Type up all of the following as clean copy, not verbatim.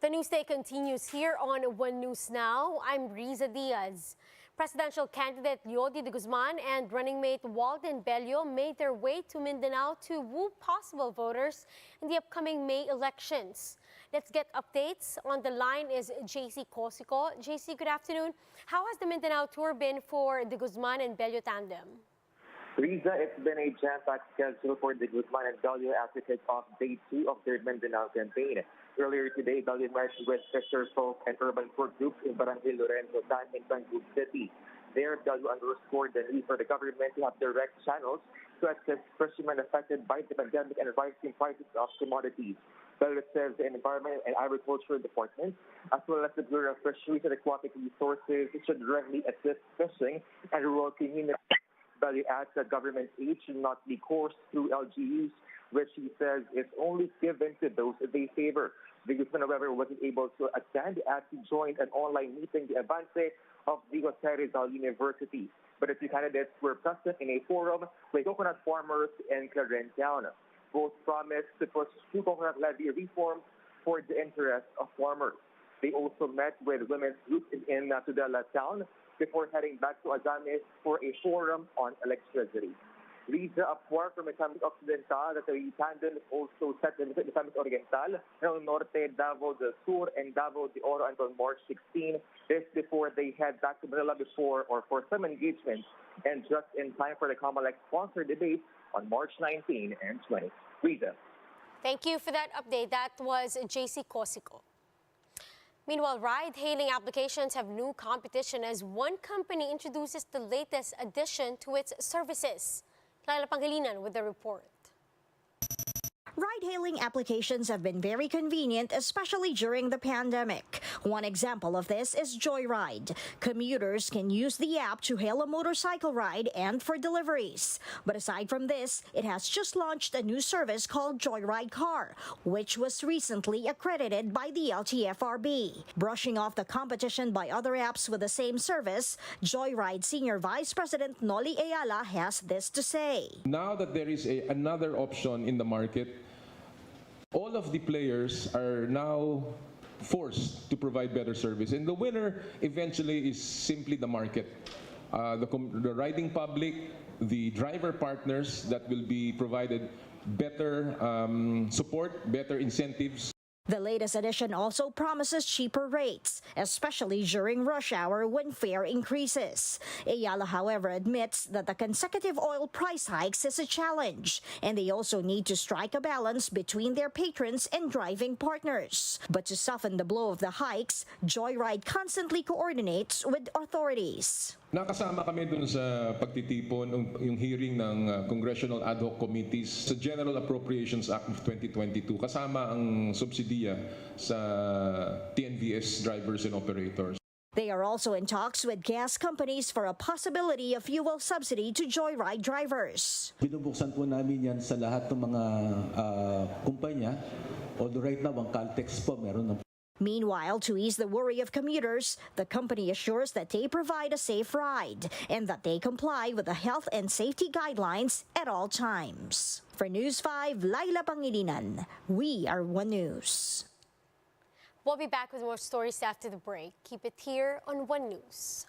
The news day continues here on One News Now. I'm Riza Diaz. Presidential candidate Yodi de Guzman and running mate Walden Bello made their way to Mindanao to woo possible voters in the upcoming May elections. Let's get updates. On the line is JC Cosico. JC, good afternoon. How has the Mindanao tour been for the Guzman and Bello tandem? Riza, it's been a jam-packed schedule for the Guzman and Bello after kick-off day 2 of their Mindanao campaign. Earlier today, Bello marched with fisher folk and urban poor groups in Barangay Lorenzo Tan in Bangu City. There, Bello underscored the need for the government to have direct channels to assist fishermen affected by the pandemic and rising prices of commodities. Bello says the Environment and Agriculture Department, as well as the Bureau of Fisheries and Aquatic Resources, should directly assist fishing and rural communities. Bello adds that government aid should not be coursed through LGUs, which he says is only given to those they favor. The Guzman, however, wasn't able to attend as he joined an online meeting, the Avance of the Jose Rizal University. But the two candidates were present in a forum with coconut farmers in Clarin Town. Both promised to push through coconut levy reform for the interests of farmers. They also met with women's groups in Tudela Town before heading back to Adames for a forum on electricity. Riza, apart from Misamis Occidental, that the tandem is also set to visit Misamis Oriental, El Norte, Davao del Sur, and Davao de Oro until March 16. This before they head back to Manila for some engagement, and just in time for the Comelec-sponsored debate on March 19 and 20. Riza. Thank you for that update. That was JC Cosico. Meanwhile, ride-hailing applications have new competition as one company introduces the latest addition to its services. Laila Pangilinan with the report. Ride-hailing applications have been very convenient, especially during the pandemic. One example of this is JoyRide. Commuters can use the app to hail a motorcycle ride and for deliveries. But aside from this, it has just launched a new service called JoyRide Car, which was recently accredited by the LTFRB. Brushing off the competition by other apps with the same service, JoyRide Senior Vice President Noli Ayala has this to say. Now that there is another option in the market, all of the players are now forced to provide better service. And the winner eventually is simply the market. The riding public, the driver partners that will be provided better support, better incentives. The latest edition also promises cheaper rates, especially during rush hour when fare increases. Ayala, however, admits that the consecutive oil price hikes is a challenge, and they also need to strike a balance between their patrons and driving partners. But to soften the blow of the hikes, JoyRide constantly coordinates with authorities. Nakasama kami dun sa pagtitipon, yung hearing ng Congressional Ad Hoc Committees sa General Appropriations Act of 2022. Kasama ang subsidiya sa TNVS drivers and operators. They are also in talks with gas companies for a possibility of fuel subsidy to JoyRide drivers. Binubuksan po namin yan sa lahat ng mga kumpanya. Although right now, ang Caltex po meron ng. Meanwhile, to ease the worry of commuters, the company assures that they provide a safe ride and that they comply with the health and safety guidelines at all times. For News 5, Laila Pangilinan, we are One News. We'll be back with more stories after the break. Keep it here on One News.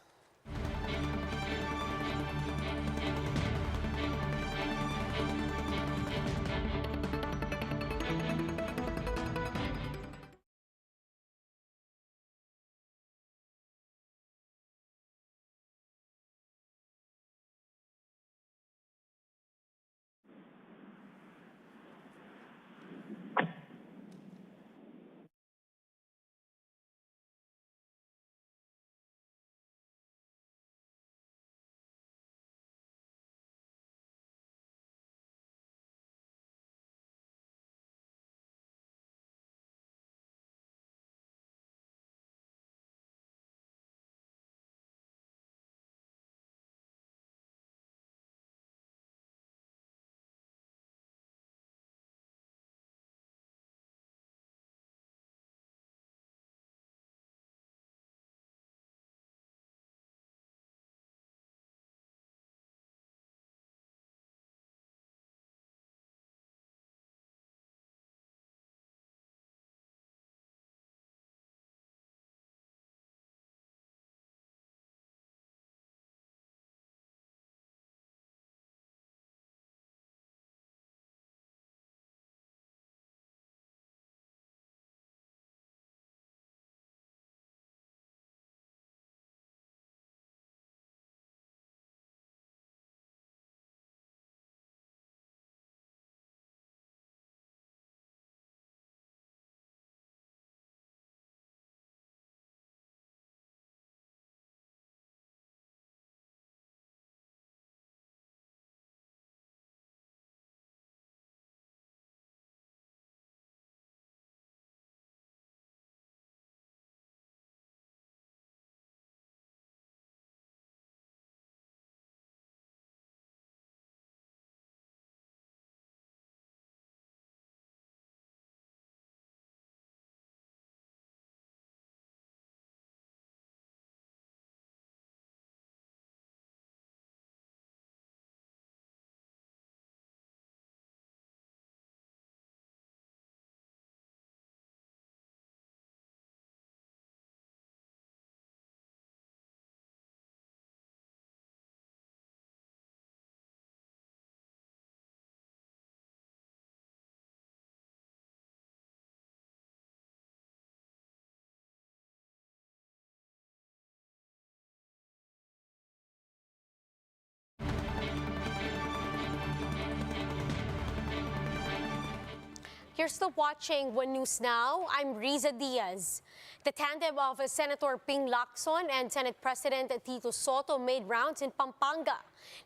You're still watching One News Now. I'm Riza Diaz. The tandem of Senator Ping Lacson and Senate President Tito Soto made rounds in Pampanga.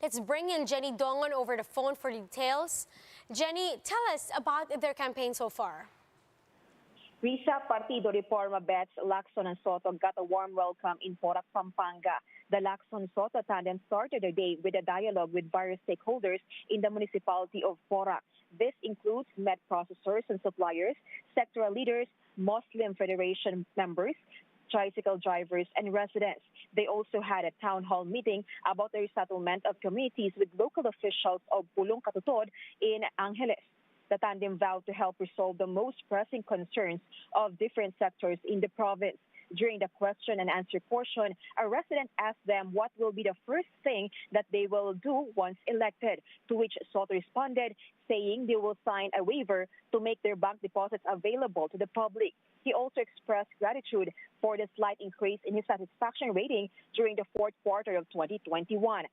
Let's bring in Jenny Dongon over the phone for details. Jenny, tell us about their campaign so far. Risa Partido Reforma bets Lacson and Soto got a warm welcome in Porac, Pampanga. The Lacson-Soto tandem started the day with a dialogue with various stakeholders in the municipality of Porac. This includes med processors and suppliers, sectoral leaders, Muslim Federation members, tricycle drivers, and residents. They also had a town hall meeting about the resettlement of communities with local officials of Pulong Katutod in Angeles. The tandem vowed to help resolve the most pressing concerns of different sectors in the province. During the question and answer portion, a resident asked them what will be the first thing that they will do once elected, to which Soto responded, saying they will sign a waiver to make their bank deposits available to the public. He also expressed gratitude for the slight increase in his satisfaction rating during the fourth quarter of 2021.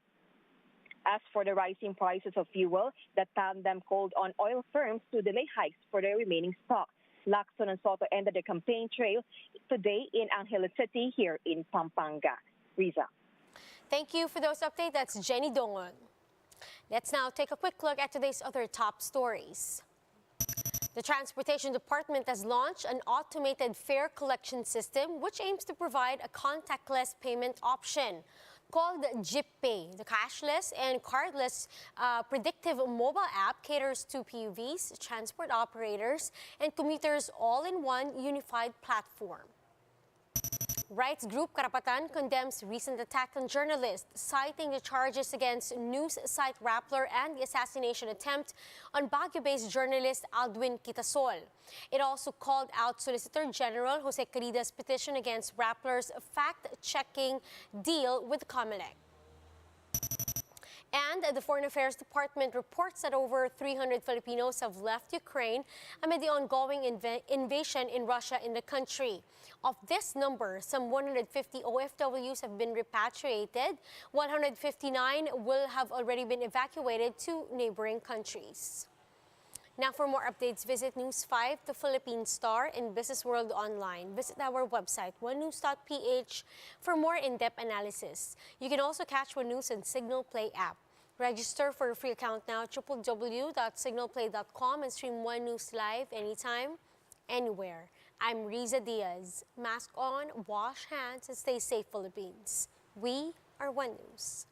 As for the rising prices of fuel, the tandem called on oil firms to delay hikes for their remaining stock. Lacson and Soto ended the campaign trail today in Angeles City here in Pampanga. Riza. Thank you for those updates. That's Jenny Dongon. Let's now take a quick look at today's other top stories. The Transportation Department has launched an automated fare collection system which aims to provide a contactless payment option. Called Jeep Pay, the cashless and cardless predictive mobile app caters to PUVs, transport operators, and commuters all in one unified platform. Rights group Karapatan condemns recent attack on journalists, citing the charges against news site Rappler and the assassination attempt on Baguio-based journalist Aldwin Quitasol. It also called out Solicitor General Jose Carida's petition against Rappler's fact-checking deal with COMELEC. And the Foreign Affairs Department reports that over 300 Filipinos have left Ukraine amid the ongoing invasion in Russia in the country. Of this number, some 150 OFWs have been repatriated, 159 will have already been evacuated to neighboring countries. Now, for more updates, visit News 5, the Philippine Star, and Business World Online. Visit our website, onenews.ph, for more in-depth analysis. You can also catch One News and Signal Play app. Register for a free account now at www.signalplay.com and stream One News live anytime, anywhere. I'm Riza Diaz. Mask on, wash hands, and stay safe, Philippines. We are One News.